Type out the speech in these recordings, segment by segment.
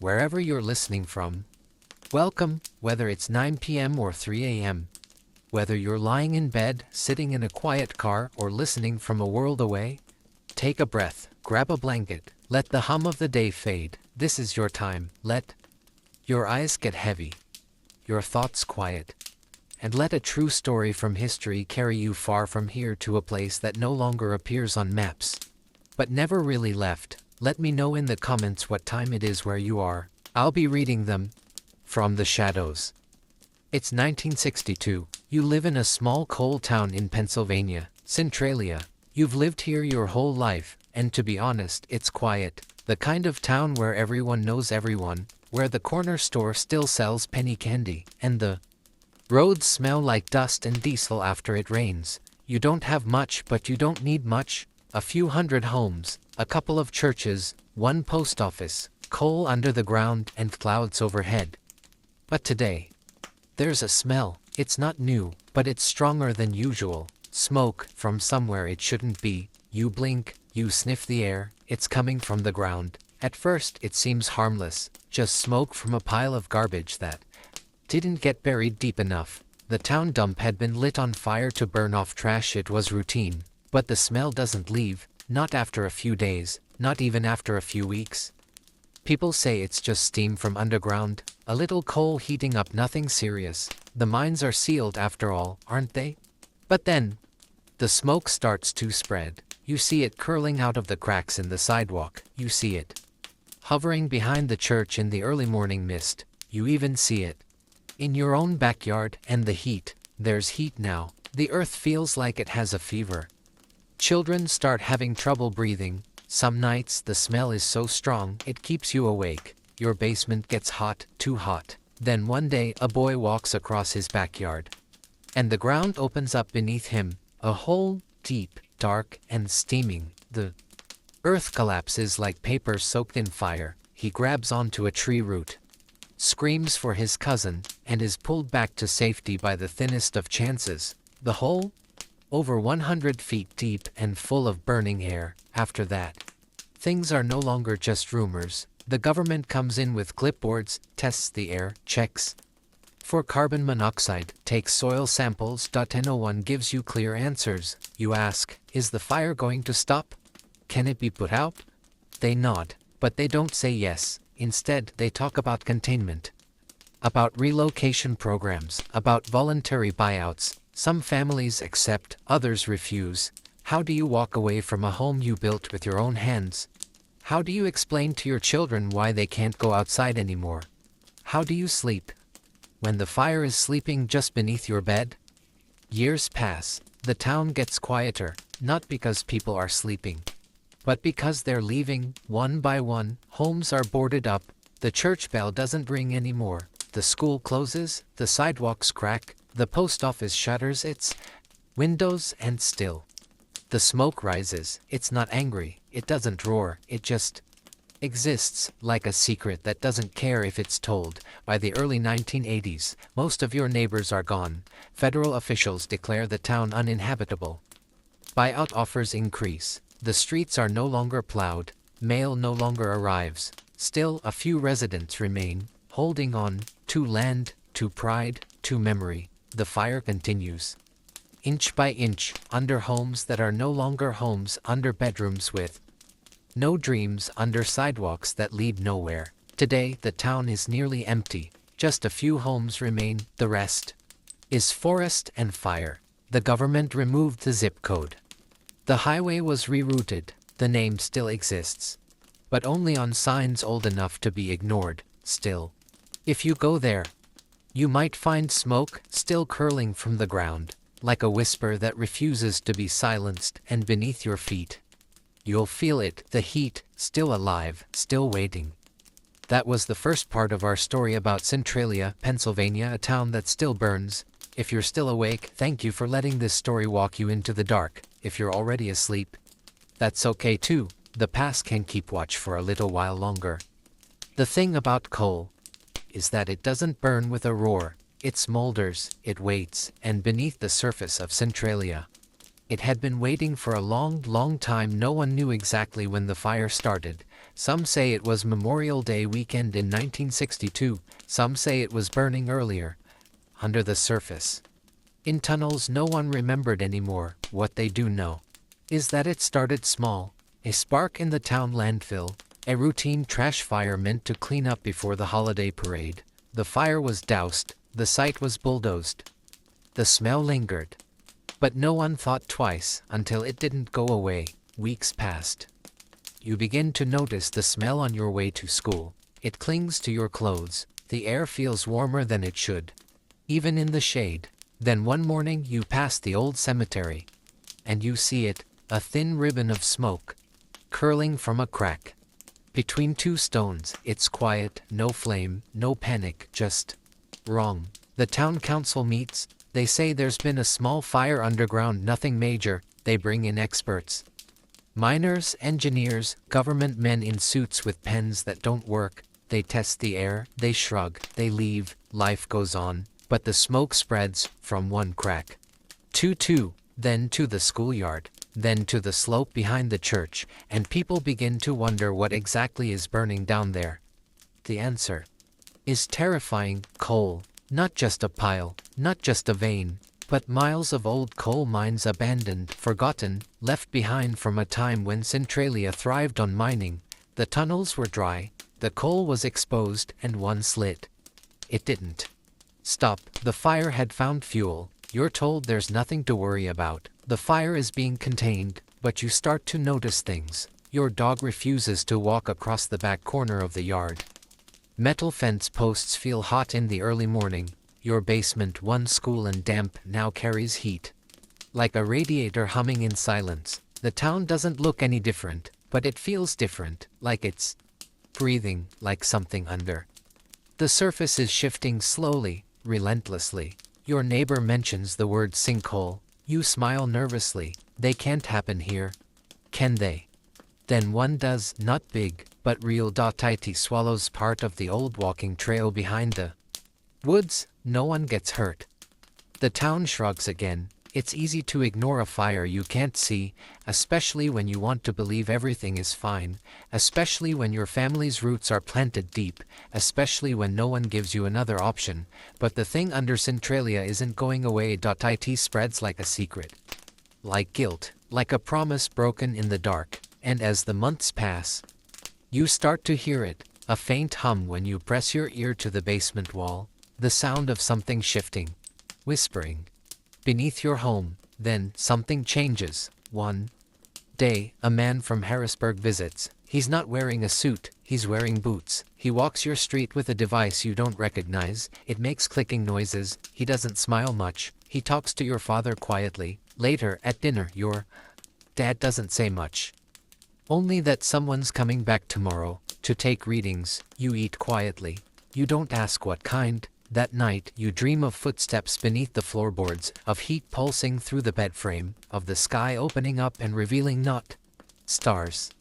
wherever you're listening from. Welcome, whether it's 9 p.m. or 3 a.m. Whether you're lying in bed, sitting in a quiet car, or listening from a world away, take a breath, grab a blanket, let the hum of the day fade. This is your time. Let your eyes get heavy, your thoughts quiet, and let a true story from history carry you far from here to a place that no longer appears on maps, but never really left. Let me know in the comments what time it is where you are. I'll be reading them from the shadows. It's 1962. You live in a small coal town in Pennsylvania, Centralia. You've lived here your whole life, and to be honest, it's quiet. The kind of town where everyone knows everyone, where the corner store still sells penny candy, and the roads smell like dust and diesel after it rains. You don't have much, but you don't need much. A few hundred homes, a couple of churches, one post office, coal under the ground, and clouds overhead. But today, there's a smell. It's not new, but it's stronger than usual. Smoke from somewhere it shouldn't be. You blink, you sniff the air, it's coming from the ground. At first it seems harmless, just smoke from a pile of garbage that didn't get buried deep enough. The town dump had been lit on fire to burn off trash. It was routine. But the smell doesn't leave, not after a few days, not even after a few weeks. People say it's just steam from underground, a little coal heating up, nothing serious. The mines are sealed after all, aren't they? But then, the smoke starts to spread. You see it curling out of the cracks in the sidewalk. You see it hovering behind the church in the early morning mist. You even see it in your own backyard. And the heat. There's heat now. The earth feels like it has a fever. Children start having trouble breathing. Some nights the smell is so strong it keeps you awake. Your basement gets hot, too hot. Then one day a boy walks across his backyard, and the ground opens up beneath him, a hole, deep, dark, and steaming. The earth collapses like paper soaked in fire. He grabs onto a tree root, screams for his cousin, and is pulled back to safety by the thinnest of chances. The hole? Over 100 feet deep and full of burning air. After that, things are no longer just rumors. The government comes in with clipboards, tests the air, checks for carbon monoxide, takes soil samples. No one gives you clear answers. You ask, is the fire going to stop? Can it be put out? They nod, but they don't say yes. Instead, they talk about containment, about relocation programs, about voluntary buyouts. Some families accept, others refuse. How do you walk away from a home you built with your own hands? How do you explain to your children why they can't go outside anymore? How do you sleep when the fire is sleeping just beneath your bed? Years pass. The town gets quieter, not because people are sleeping, but because they're leaving, one by one. Homes are boarded up. The church bell doesn't ring anymore. The school closes, the sidewalks crack, the post office shutters its windows, and still the smoke rises. It's not angry, it doesn't roar, it just exists, like a secret that doesn't care if it's told. By the early 1980s, most of your neighbors are gone. Federal officials declare the town uninhabitable. Buyout offers increase. The streets are no longer plowed. Mail no longer arrives. Still, a few residents remain, holding on to land, to pride, to memory. The fire continues, inch by inch, under homes that are no longer homes, under bedrooms with no dreams, under sidewalks that lead nowhere. Today, the town is nearly empty. Just a few homes remain. The rest is forest and fire. The government removed the zip code. The highway was rerouted. The name still exists, but only on signs old enough to be ignored. Still, if you go there, you might find smoke still curling from the ground, like a whisper that refuses to be silenced, and beneath your feet, you'll feel it, the heat, still alive, still waiting. That was the first part of our story about Centralia, Pennsylvania, a town that still burns. If you're still awake, thank you for letting this story walk you into the dark. If you're already asleep, that's okay too. The past can keep watch for a little while longer. The thing about coal is that it doesn't burn with a roar. It smolders, it waits, and beneath the surface of Centralia, it had been waiting for a long, long time. No one knew exactly when the fire started. Some say it was Memorial Day weekend in 1962, some say it was burning earlier. Under the surface. In tunnels no one remembered anymore. What they do know is that it started small. A spark in the town landfill. A routine trash fire meant to clean up before the holiday parade. The fire was doused. The site was bulldozed. The smell lingered. But no one thought twice until it didn't go away. Weeks passed. You begin to notice the smell on your way to school. It clings to your clothes. The air feels warmer than it should, even in the shade. Then one morning you pass the old cemetery, and you see it, a thin ribbon of smoke, curling from a crack. Between two stones, it's quiet, no flame, no panic, just wrong. The town council meets. They say there's been a small fire underground, nothing major. They bring in experts. Miners, engineers, government men in suits with pens that don't work. They test the air, they shrug, they leave. Life goes on, but the smoke spreads from one crack to two, then to the schoolyard, then to the slope behind the church, and people begin to wonder what exactly is burning down there. The answer is terrifying: coal. Not just a pile, not just a vein, but miles of old coal mines, abandoned, forgotten, left behind from a time when Centralia thrived on mining. The tunnels were dry, the coal was exposed, and one slit. It didn't stop. The fire had found fuel. You're told there's nothing to worry about. The fire is being contained, but you start to notice things. Your dog refuses to walk across the back corner of the yard. Metal fence posts feel hot in the early morning. Your basement, once cool and damp, now carries heat. Like a radiator humming in silence. The town doesn't look any different, but it feels different, like it's breathing, like something under. The surface is shifting slowly, relentlessly. Your neighbor mentions the word sinkhole. You smile nervously. They can't happen here. Can they? Then one does, not big, but real. It swallows part of the old walking trail behind the woods. No one gets hurt. The town shrugs again. It's easy to ignore a fire you can't see, especially when you want to believe everything is fine, especially when your family's roots are planted deep, especially when no one gives you another option. But the thing under Centralia isn't going away. It spreads like a secret, like guilt, like a promise broken in the dark. And as the months pass, you start to hear it, a faint hum when you press your ear to the basement wall, the sound of something shifting, whispering beneath your home. Then something changes. One day, a man from Harrisburg visits. He's not wearing a suit, he's wearing boots. He walks your street with a device you don't recognize. It makes clicking noises. He doesn't smile much. He talks to your father quietly. Later, at dinner, your dad doesn't say much. Only that someone's coming back tomorrow to take readings. You eat quietly. You don't ask what kind. That night, you dream of footsteps beneath the floorboards, of heat pulsing through the bed frame, of the sky opening up and revealing not stars,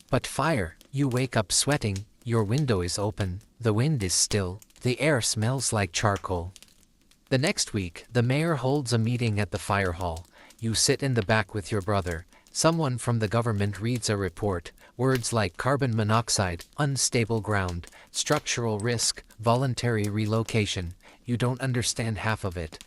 but fire. You wake up sweating. Your window is open. The wind is still. The air smells like charcoal. The next week, the mayor holds a meeting at the fire hall. You sit in the back with your brother. Someone from the government reads a report. Words like carbon monoxide, unstable ground, structural risk, voluntary relocation. You don't understand half of it,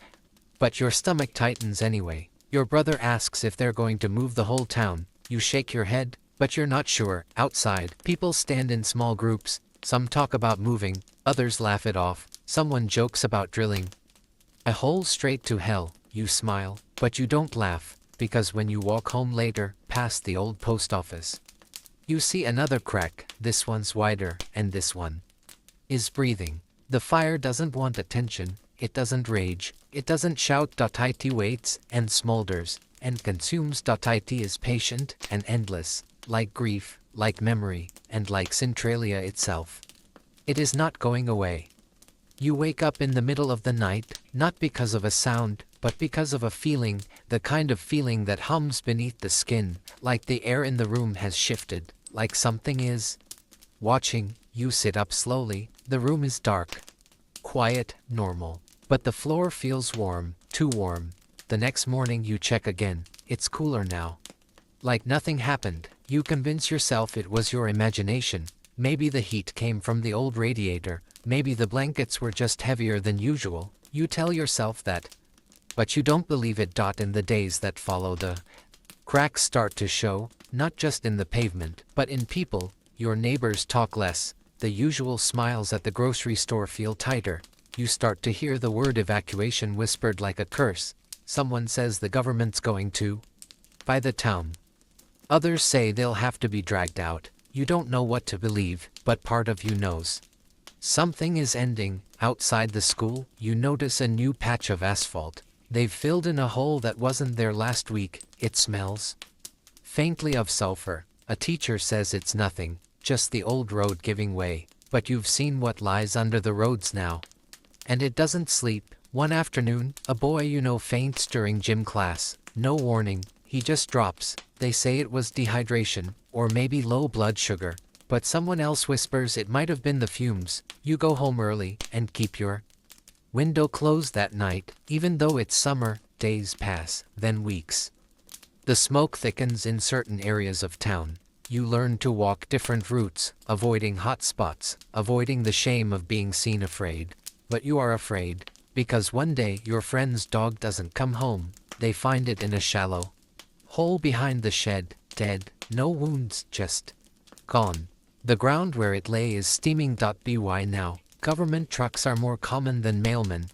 but your stomach tightens anyway. Your brother asks if they're going to move the whole town. You shake your head, but you're not sure. Outside, people stand in small groups. Some talk about moving, others laugh it off. Someone jokes about drilling a hole straight to hell. You smile, but you don't laugh, because when you walk home later, past the old post office, you see another crack. This one's wider, and this one is breathing. The fire doesn't want attention. It doesn't rage. It doesn't shout. It waits and smolders and consumes. It is patient and endless, like grief, like memory, and like Centralia itself. It is not going away. You wake up in the middle of the night, not because of a sound, but because of a feeling, the kind of feeling that hums beneath the skin, like the air in the room has shifted, like something is watching. You sit up slowly. The room is dark, quiet, normal, but the floor feels warm, too warm. The next morning you check again. It's cooler now. Like nothing happened. You convince yourself it was your imagination. Maybe the heat came from the old radiator. Maybe the blankets were just heavier than usual. You tell yourself that. But you don't believe it. In the days that follow, the cracks start to show, not just in the pavement, but in people. Your neighbors talk less. The usual smiles at the grocery store feel tighter. You start to hear the word evacuation whispered like a curse. Someone says the government's going to buy the town. Others say they'll have to be dragged out. You don't know what to believe, but part of you knows. Something is ending. Outside the school, you notice a new patch of asphalt. They've filled in a hole that wasn't there last week. It smells faintly of sulfur. A teacher says it's nothing, just the old road giving way. But you've seen what lies under the roads now. And it doesn't sleep. One afternoon, a boy you know faints during gym class. No warning, he just drops. They say it was dehydration, or maybe low blood sugar. But someone else whispers it might have been the fumes. You go home early and keep your window closed that night. Even though it's summer, days pass, then weeks. The smoke thickens in certain areas of town. You learn to walk different routes, avoiding hot spots, avoiding the shame of being seen afraid. But you are afraid, because one day your friend's dog doesn't come home. They find it in a shallow hole behind the shed, dead, no wounds, just gone. The ground where it lay is steaming. By now, government trucks are more common than mailmen.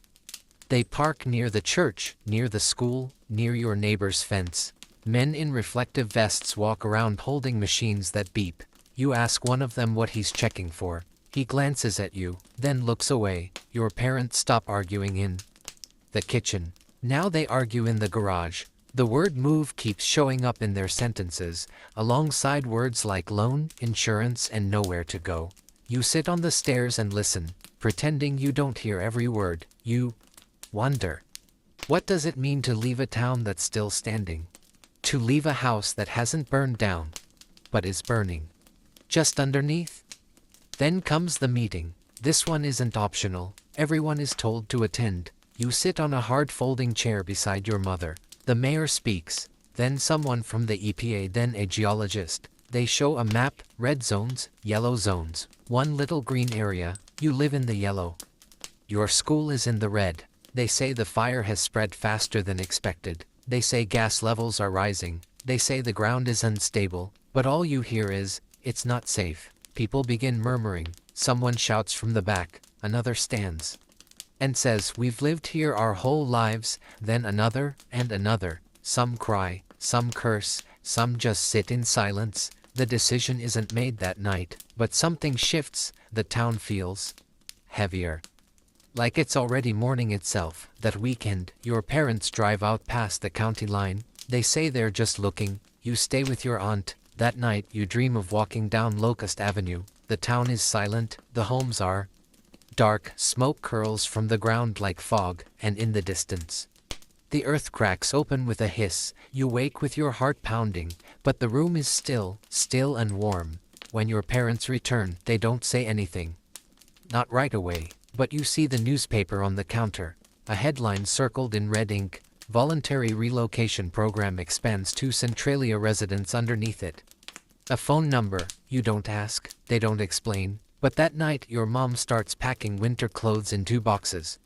They park near the church, near the school, near your neighbor's fence. Men in reflective vests walk around holding machines that beep. You ask one of them what he's checking for. He glances at you, then looks away. Your parents stop arguing in the kitchen. Now they argue in the garage. The word move keeps showing up in their sentences, alongside words like loan, insurance, and nowhere to go. You sit on the stairs and listen, pretending you don't hear every word. You wonder, what does it mean to leave a town that's still standing? To leave a house that hasn't burned down, but is burning just underneath? Then comes the meeting. This one isn't optional. Everyone is told to attend. You sit on a hard folding chair beside your mother. The mayor speaks, then someone from the EPA, then a geologist. They show a map, red zones, yellow zones, one little green area. You live in the yellow. Your school is in the red. They say the fire has spread faster than expected. They say gas levels are rising. They say the ground is unstable. But all you hear is, it's not safe. People begin murmuring. Someone shouts from the back. Another stands and says, we've lived here our whole lives. Then another and another. Some cry, some curse, some just sit in silence. The decision isn't made that night, but something shifts. The town feels heavier, like it's already morning itself. That weekend, your parents drive out past the county line. They say they're just looking. You stay with your aunt. That night, you dream of walking down Locust Avenue. The town is silent. The homes are dark. Smoke curls from the ground like fog, and in the distance, the earth cracks open with a hiss. You wake with your heart pounding, but the room is still and warm. When your parents return, they don't say anything. Not right away, but you see the newspaper on the counter. A headline circled in red ink. Voluntary relocation program expands to Centralia residents underneath it. A phone number. You don't ask, they don't explain. But that night your mom starts packing winter clothes in 2 boxes.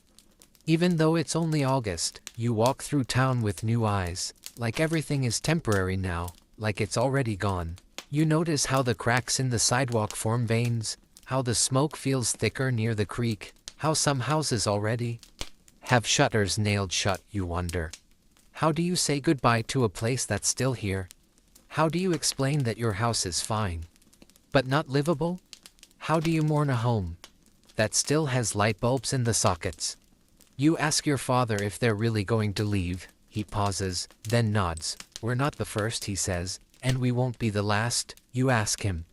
Even though it's only August, you walk through town with new eyes. Like everything is temporary now, like it's already gone. You notice how the cracks in the sidewalk form veins, how the smoke feels thicker near the creek, how some houses already have shutters nailed shut. You wonder, how do you say goodbye to a place that's still here? How do you explain that your house is fine, but not livable? How do you mourn a home that still has light bulbs in the sockets? You ask your father if they're really going to leave. He pauses, then nods. We're not the first, he says, and we won't be the last. You ask him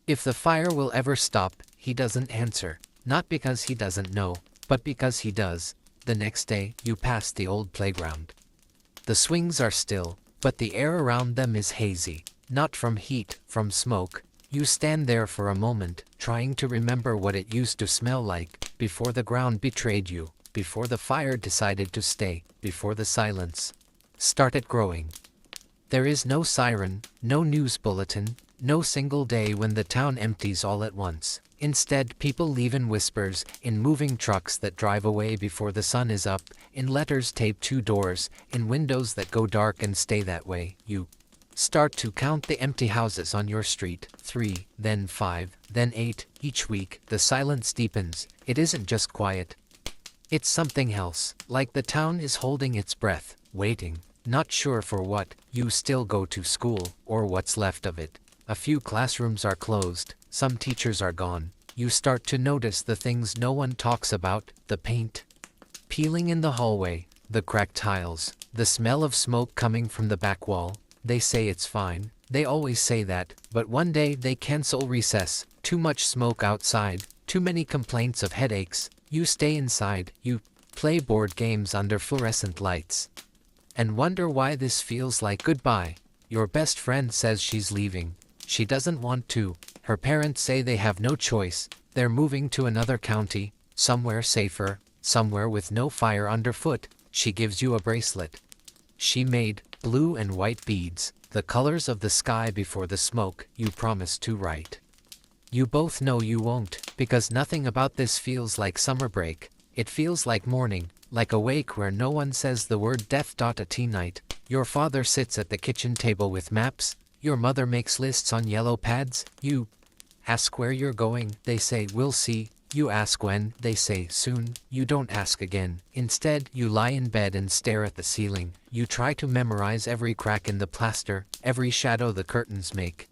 if the fire will ever stop. He doesn't answer, not because he doesn't know, but because he does. The next day, you pass the old playground. The swings are still, but the air around them is hazy, not from heat, from smoke. You stand there for a moment, trying to remember what it used to smell like, before the ground betrayed you, before the fire decided to stay, before the silence started growing. There is no siren, no news bulletin, no single day when the town empties all at once. Instead, people leave in whispers, in moving trucks that drive away before the sun is up, in letters taped to doors, in windows that go dark and stay that way. You start to count the empty houses on your street. 3, then 5, then 8. Each week, the silence deepens. It isn't just quiet. It's something else, like the town is holding its breath, waiting. Not sure for what. You still go to school, or what's left of it. A few classrooms are closed, some teachers are gone. You start to notice the things no one talks about, the paint peeling in the hallway, the cracked tiles, the smell of smoke coming from the back wall. They say it's fine, they always say that, but one day they cancel recess. Too much smoke outside, too many complaints of headaches. You stay inside, you play board games under fluorescent lights, and wonder why this feels like goodbye. Your best friend says she's leaving. She doesn't want to. Her parents say they have no choice. They're moving to another county, somewhere safer, somewhere with no fire underfoot. She gives you a bracelet she made, blue and white beads, the colors of the sky before the smoke. You promise to write. You both know you won't, because nothing about this feels like summer break. It feels like morning, like a wake where no one says the word death. At tea night, your father sits at the kitchen table with maps. Your mother makes lists on yellow pads. You ask where you're going. They say we'll see. You ask when. They say soon. You don't ask again. Instead, you lie in bed and stare at the ceiling. You try to memorize every crack in the plaster, every shadow the curtains make,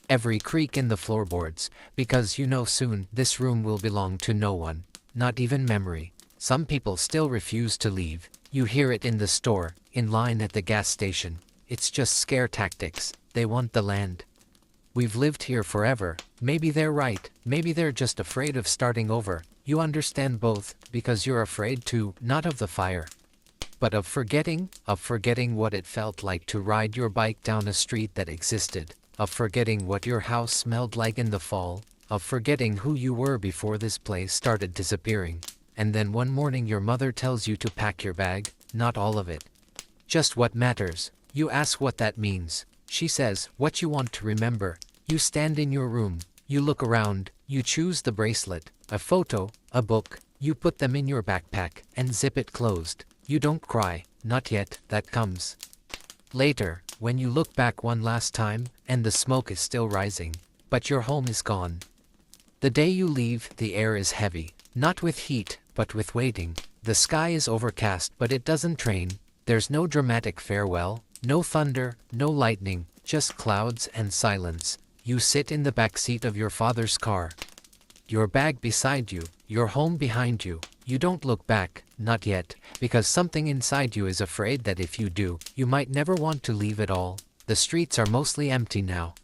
every creak in the floorboards, because you know soon this room will belong to no one, not even memory. Some people still refuse to leave. You hear it in the store, in line at the gas station. It's just scare tactics. They want the land. We've lived here forever. Maybe they're right. Maybe they're just afraid of starting over. You understand both, because you're afraid too, not of the fire, but of forgetting what it felt like to ride your bike down a street that existed, of forgetting what your house smelled like in the fall, of forgetting who you were before this place started disappearing. And then one morning your mother tells you to pack your bag, not all of it, just what matters. You ask what that means. She says, what you want to remember. You stand in your room, you look around, you choose the bracelet, a photo, a book, you put them in your backpack, and zip it closed. You don't cry, not yet, that comes later, when you look back one last time, and the smoke is still rising, but your home is gone. The day you leave, the air is heavy, not with heat, but with waiting. The sky is overcast, but it doesn't rain. There's no dramatic farewell, no thunder, no lightning, just clouds and silence. You sit in the back seat of your father's car, your bag beside you, your home behind you. You don't look back, not yet, because something inside you is afraid that if you do, you might never want to leave at all. The streets are mostly empty now.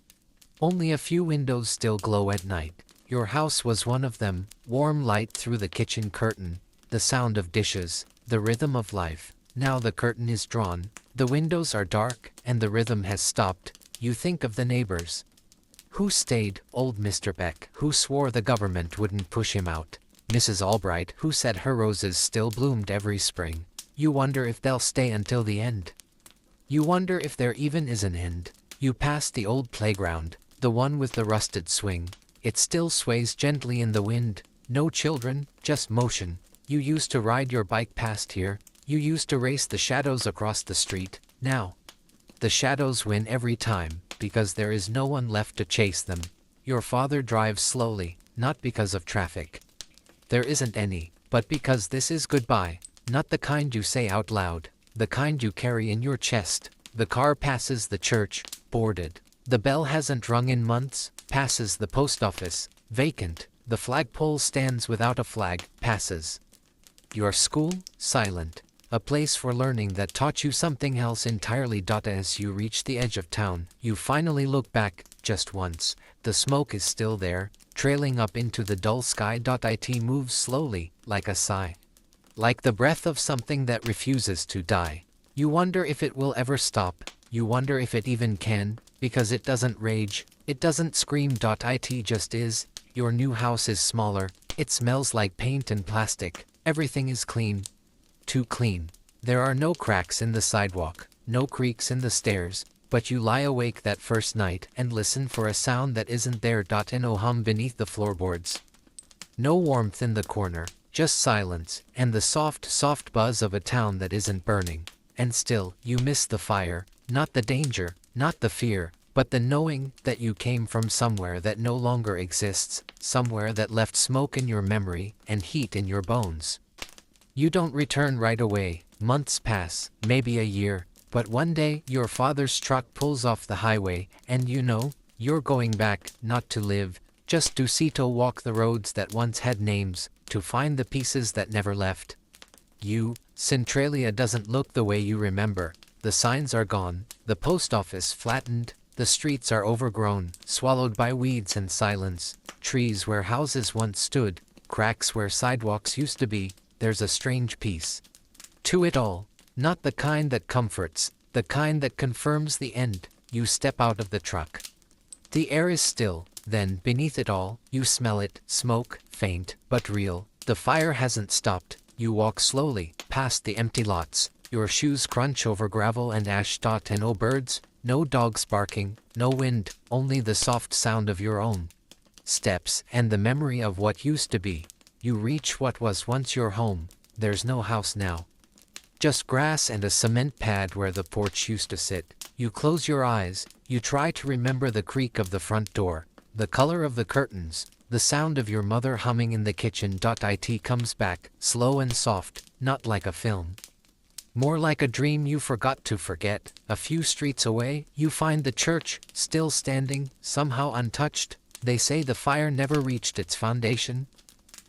Only a few windows still glow at night. Your house was one of them, warm light through the kitchen curtain, the sound of dishes, the rhythm of life. Now the curtain is drawn, the windows are dark, and the rhythm has stopped. You think of the neighbors. Who stayed? Old Mr. Beck, who swore the government wouldn't push him out. Mrs. Albright, who said her roses still bloomed every spring. You wonder if they'll stay until the end. You wonder if there even is an end. You pass the old playground, the one with the rusted swing. It still sways gently in the wind. No children, just motion. You used to ride your bike past here. You used to race the shadows across the street. Now, the shadows win every time, because there is no one left to chase them. Your father drives slowly, not because of traffic. There isn't any, but because this is goodbye. Not the kind you say out loud, the kind you carry in your chest. The car passes the church, boarded. The bell hasn't rung in months, passes the post office, vacant. The flagpole stands without a flag, passes. Your school, silent. A place for learning that taught you something else entirely. As you reach the edge of town, you finally look back, just once. The smoke is still there, trailing up into the dull sky. It moves slowly, like a sigh. Like the breath of something that refuses to die. You wonder if it will ever stop. You wonder if it even can, because it doesn't rage, it doesn't scream. It just is. Your new house is smaller, it smells like paint and plastic. Everything is clean. Too clean. There are no cracks in the sidewalk, no creaks in the stairs, But you lie awake that first night and listen for a sound that isn't there. No hum beneath the floorboards. No warmth in the corner, just silence, and the soft, soft buzz of a town that isn't burning. And still, you miss the fire, not the danger, not the fear, but the knowing that you came from somewhere that no longer exists, somewhere that left smoke in your memory and heat in your bones. You don't return right away, months pass, maybe a year, but one day your father's truck pulls off the highway, and you know, you're going back, not to live, just to walk the roads that once had names, to find the pieces that never left. Centralia doesn't look the way you remember. The signs are gone, the post office flattened, the streets are overgrown, swallowed by weeds and silence, trees where houses once stood, cracks where sidewalks used to be. There's a strange peace to it all, not the kind that comforts, the kind that confirms the end. You step out of the truck. The air is still, then, beneath it all, you smell it, smoke, faint, but real. The fire hasn't stopped. You walk slowly, past the empty lots. Your shoes crunch over gravel and ash. And no birds, no dogs barking, no wind, only the soft sound of your own steps and the memory of what used to be. You reach what was once your home. There's no house now. Just grass and a cement pad where the porch used to sit. You close your eyes. You try to remember the creak of the front door, the color of the curtains, the sound of your mother humming in the kitchen. It comes back, slow and soft, not like a film. More like a dream you forgot to forget. A few streets away, you find the church, still standing, somehow untouched. They say the fire never reached its foundation,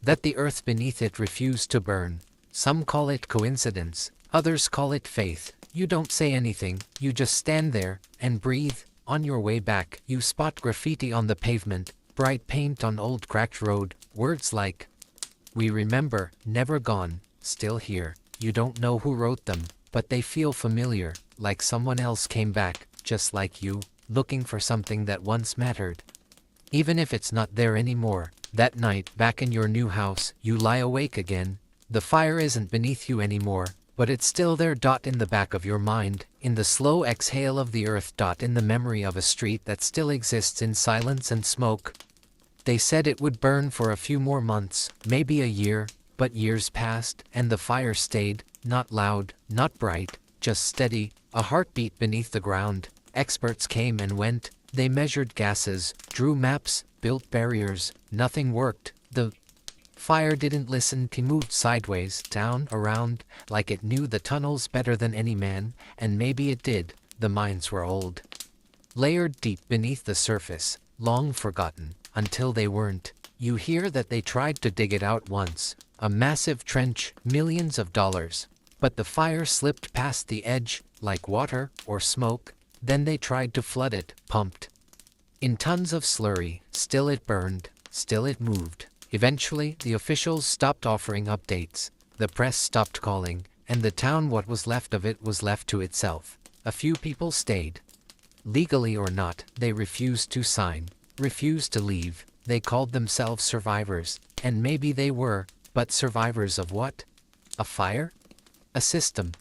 that the earth beneath it refused to burn. Some call it coincidence, others call it faith. You don't say anything, you just stand there and breathe. On your way back, you spot graffiti on the pavement, bright paint on old cracked road, words like, "We remember, never gone, still here." You don't know who wrote them, but they feel familiar, like someone else came back, just like you, looking for something that once mattered. Even if it's not there anymore, that night, back in your new house, you lie awake again. The fire isn't beneath you anymore, but it's still there. In the back of your mind, in the slow exhale of the earth. In the memory of a street that still exists in silence and smoke. They said it would burn for a few more months, maybe a year, but years passed, and the fire stayed, not loud, not bright, just steady, a heartbeat beneath the ground. Experts came and went. They measured gases, drew maps, built barriers. Nothing worked. The fire didn't listen. It moved sideways, down, around, like it knew the tunnels better than any man, and maybe it did. The mines were old, layered deep beneath the surface, long forgotten, until they weren't. You hear that they tried to dig it out once, a massive trench, millions of dollars, but the fire slipped past the edge, like water or smoke. Then they tried to flood it, pumped in tons of slurry. Still it burned, still it moved. Eventually, the officials stopped offering updates, the press stopped calling, and the town, what was left of it, was left to itself. A few people stayed. Legally or not, they refused to sign, refused to leave. They called themselves survivors, and maybe they were, but survivors of what? A fire? A system?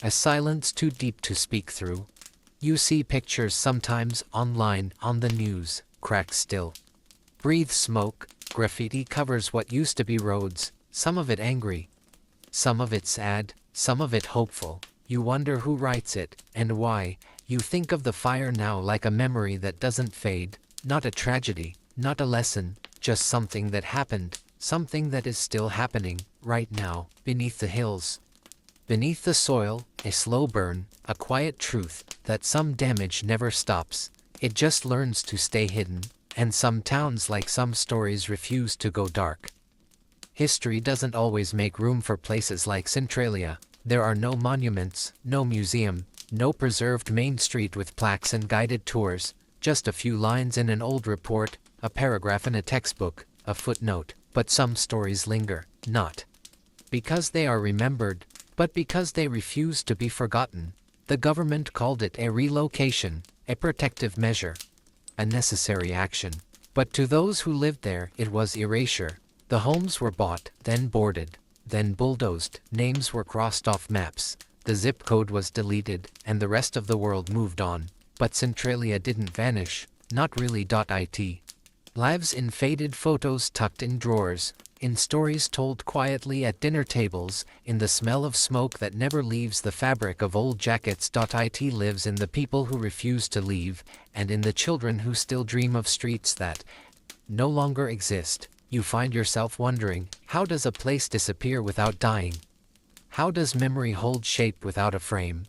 A silence too deep to speak through? You see pictures sometimes online, on the news, cracks still breathe smoke. Graffiti covers what used to be roads, some of it angry, some of it sad, some of it hopeful. You wonder who writes it, and why. You think of the fire now like a memory that doesn't fade, not a tragedy, not a lesson, just something that happened, something that is still happening, right now, beneath the hills. Beneath the soil, a slow burn, a quiet truth, that some damage never stops. It just learns to stay hidden, and some towns, like some stories, refuse to go dark. History doesn't always make room for places like Centralia. There are no monuments, no museum, no preserved main street with plaques and guided tours, just a few lines in an old report, a paragraph in a textbook, a footnote. But some stories linger, not because they are remembered, but because they refuse to be forgotten. The government called it a relocation, a protective measure, a necessary action. But to those who lived there, it was erasure. The homes were bought, then boarded, then bulldozed. Names were crossed off maps. The zip code was deleted, and the rest of the world moved on. But Centralia didn't vanish, not really. It lives in faded photos tucked in drawers, in stories told quietly at dinner tables, in the smell of smoke that never leaves the fabric of old jackets. It lives in the people who refuse to leave, and in the children who still dream of streets that no longer exist. You find yourself wondering, how does a place disappear without dying? How does memory hold shape without a frame?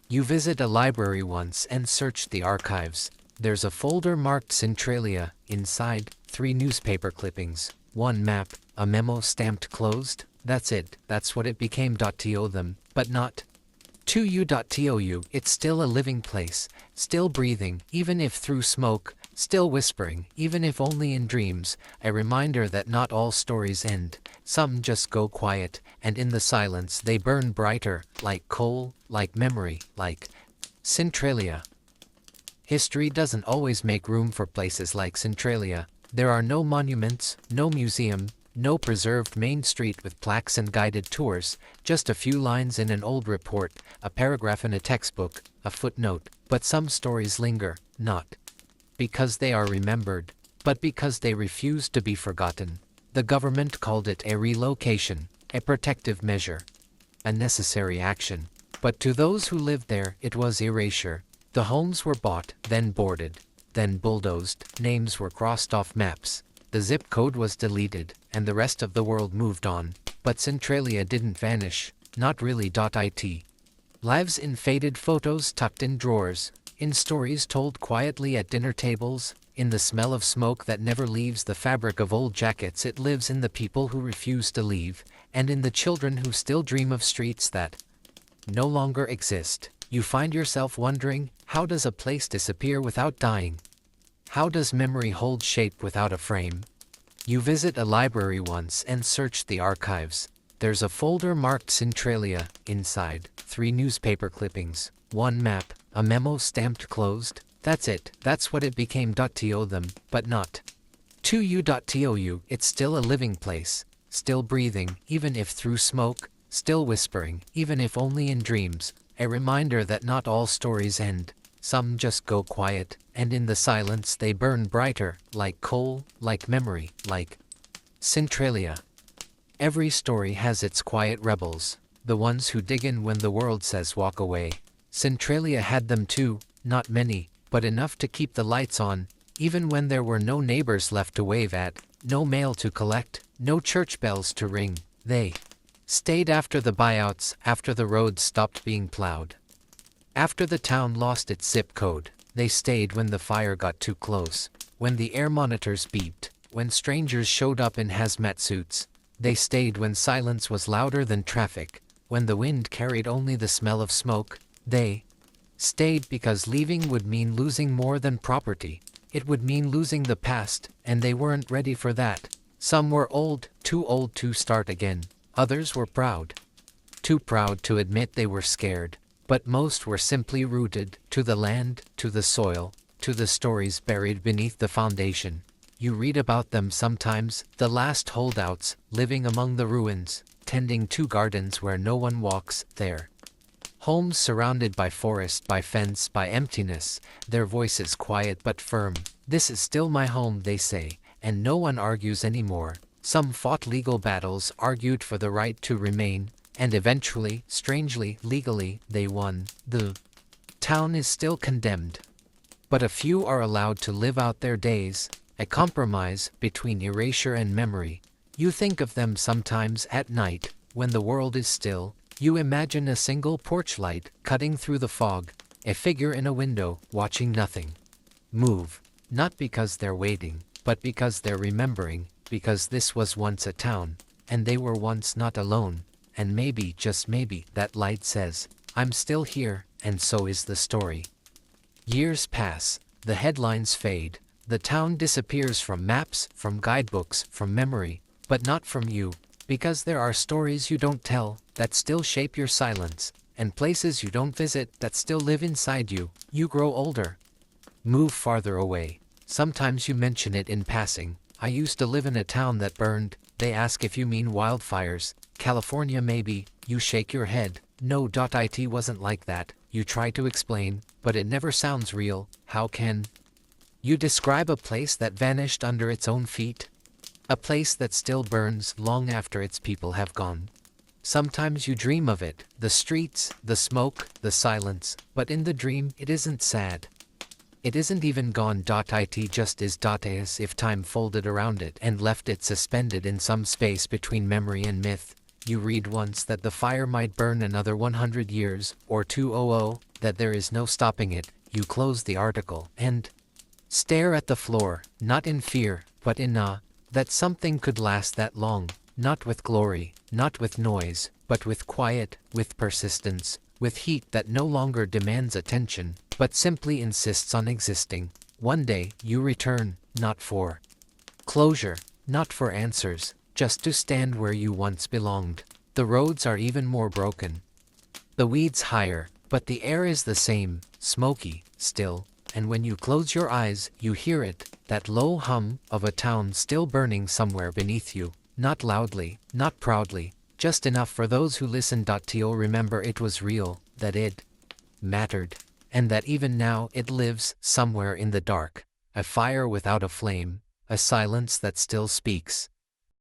You visit a library once and search the archives. There's a folder marked Centralia. Inside, 3 newspaper clippings, 1 map, a memo stamped closed. That's it, that's what it became. To them, but not to you. To you, it's still a living place, still breathing, even if through smoke, still whispering, even if only in dreams, a reminder that not all stories end. Some just go quiet, and in the silence they burn brighter, like coal, like memory, like Centralia. History doesn't always make room for places like Centralia. There are no monuments, no museum, no preserved main street with plaques and guided tours, just a few lines in an old report, a paragraph in a textbook, a footnote. But some stories linger, not because they are remembered, but because they refuse to be forgotten. The government called it a relocation, a protective measure, a necessary action. But to those who lived there, it was erasure. The homes were bought, then boarded, then bulldozed, names were crossed off maps, the zip code was deleted, and the rest of the world moved on. But Centralia didn't vanish, not really. It lives in faded photos tucked in drawers, in stories told quietly at dinner tables, in the smell of smoke that never leaves the fabric of old jackets. It lives in the people who refuse to leave, and in the children who still dream of streets that no longer exist. You find yourself wondering, how does a place disappear without dying? How does memory hold shape without a frame? You visit a library once and search the archives. There's a folder marked Centralia. Inside, 3 newspaper clippings, 1 map, a memo stamped closed. That's it, that's what it became. To them, but not to you. To you, it's still a living place, still breathing, even if through smoke, still whispering, even if only in dreams, a reminder that not all stories end. Some just go quiet, and in the silence they burn brighter, like coal, like memory, like Centralia. Every story has its quiet rebels, the ones who dig in when the world says walk away. Centralia had them too, not many, but enough to keep the lights on, even when there were no neighbors left to wave at, no mail to collect, no church bells to ring. They stayed after the buyouts, after the roads stopped being plowed, after the town lost its zip code. They stayed when the fire got too close, when the air monitors beeped, when strangers showed up in hazmat suits. They stayed when silence was louder than traffic, when the wind carried only the smell of smoke. They stayed because leaving would mean losing more than property. It would mean losing the past, and they weren't ready for that. Some were old to start again. Others were proud, too proud to admit they were scared. But most were simply rooted to the land, to the soil, to the stories buried beneath the foundation. You read about them sometimes, the last holdouts, living among the ruins, tending 2 gardens where no one walks, their homes surrounded by forest, by fence, by emptiness, their voices quiet but firm. This is still my home, they say, and no one argues anymore. Some fought legal battles, argued for the right to remain, and eventually, strangely, legally, they won. The town is still condemned, but a few are allowed to live out their days, a compromise between erasure and memory. You think of them sometimes at night, when the world is still. You imagine a single porch light cutting through the fog, a figure in a window watching nothing move, not because they're waiting, but because they're remembering, because this was once a town, and they were once not alone. And maybe, just maybe, that light says, I'm still here, and so is the story. Years pass, the headlines fade, the town disappears from maps, from guidebooks, from memory, but not from you, because there are stories you don't tell, that still shape your silence, and places you don't visit, that still live inside you. You grow older, move farther away. Sometimes you mention it in passing. I used to live in a town that burned. They ask if you mean wildfires. California maybe. You shake your head. No. It wasn't like that. you try to explain, but it never sounds real. How can you describe a place that vanished under its own feet? A place that still burns long after its people have gone. Sometimes you dream of it, the streets, the smoke, the silence, but in the dream it isn't sad. It isn't even gone. It just is. As if time folded around it and left it suspended in some space between memory and myth. You read once that the fire might burn another 100 years, or 200, that there is no stopping it. You close the article and stare at the floor, not in fear, but in awe, that something could last that long, not with glory, not with noise, but with quiet, with persistence, with heat that no longer demands attention, but simply insists on existing. One day, you return, not for closure, not for answers, just to stand where you once belonged. The roads are even more broken. The weeds higher, but the air is the same, smoky, still, and when you close your eyes, you hear it, that low hum of a town still burning somewhere beneath you, not loudly, not proudly, just enough for those who listen to remember it was real, that it mattered, and that even now it lives somewhere in the dark, a fire without a flame, a silence that still speaks.